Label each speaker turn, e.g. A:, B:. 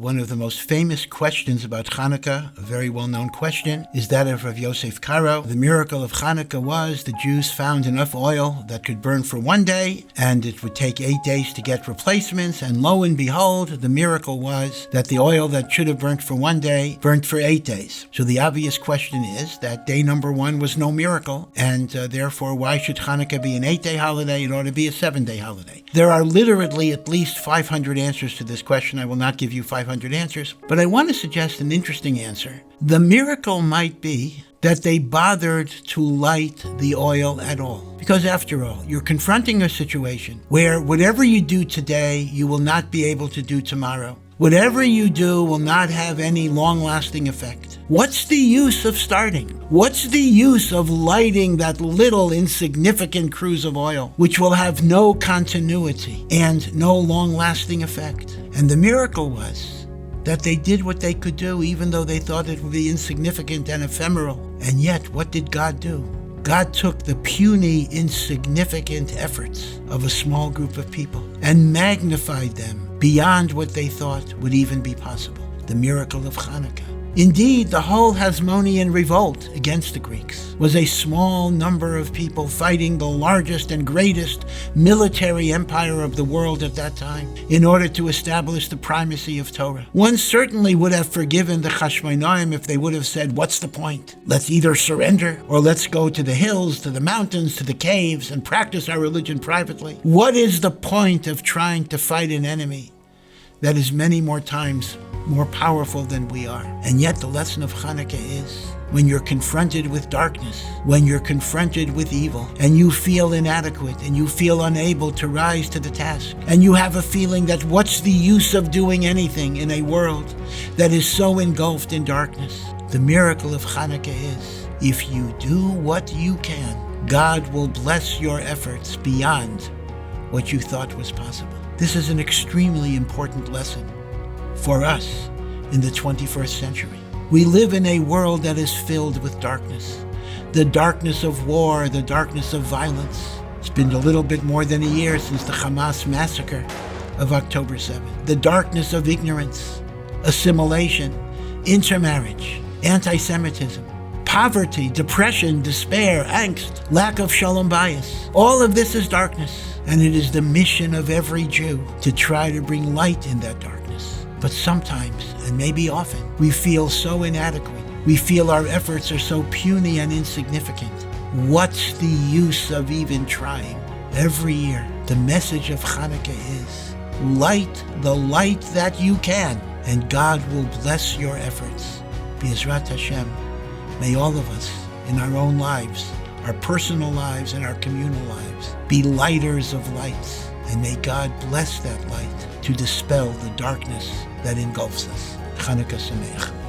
A: One of the most famous questions about Chanukah, a very well-known question, is that of Rav Yosef Karo. The miracle of Chanukah was the Jews found enough oil that could burn for one day, and it would take 8 days to get replacements, and lo and behold, the miracle was that the oil that should have burnt for one day burnt for 8 days. So the obvious question is that day number 1 was no miracle, and therefore why should Chanukah be an 8-day holiday? It ought to be a 7-day holiday. There are literally at least 500 answers to this question. I will not give you 500 answers, but I want to suggest an interesting answer. The miracle might be that they bothered to light the oil at all. Because after all, you're confronting a situation where whatever you do today, you will not be able to do tomorrow. Whatever you do will not have any long-lasting effect. What's the use of starting? What's the use of lighting that little insignificant cruse of oil, which will have no continuity and no long-lasting effect? And the miracle was that they did what they could do, even though they thought it would be insignificant and ephemeral. And yet, what did God do? God took the puny, insignificant efforts of a small group of people and magnified them beyond what they thought would even be possible. The miracle of Chanukah. Indeed, the whole Hasmonean revolt against the Greeks was a small number of people fighting the largest and greatest military empire of the world at that time in order to establish the primacy of Torah. One certainly would have forgiven the Chashmonaim if they would have said, what's the point? Let's either surrender or let's go to the hills, to the mountains, to the caves and practice our religion privately. What is the point of trying to fight an enemy that is many more times more powerful than we are? And yet the lesson of Chanukah is, when you're confronted with darkness, when you're confronted with evil, and you feel inadequate, and you feel unable to rise to the task, and you have a feeling that what's the use of doing anything in a world that is so engulfed in darkness? The miracle of Chanukah is, if you do what you can, God will bless your efforts beyond what you thought was possible. This is an extremely important lesson for us in the 21st century. We live in a world that is filled with darkness. The darkness of war, the darkness of violence. It's been a little bit more than a year since the Hamas massacre of October 7th. The darkness of ignorance, assimilation, intermarriage, anti-Semitism, poverty, depression, despair, angst, lack of shalom bayis. All of this is darkness. And it is the mission of every Jew to try to bring light in that darkness. But sometimes, and maybe often, we feel so inadequate. We feel our efforts are so puny and insignificant. What's the use of even trying? Every year, the message of Chanukah is, light the light that you can, and God will bless your efforts. B'ezrat Hashem, may all of us, in our own lives, our personal lives and our communal lives, be lighters of lights, and may God bless that light to dispel the darkness that engulfs us. Chanukah Somayach.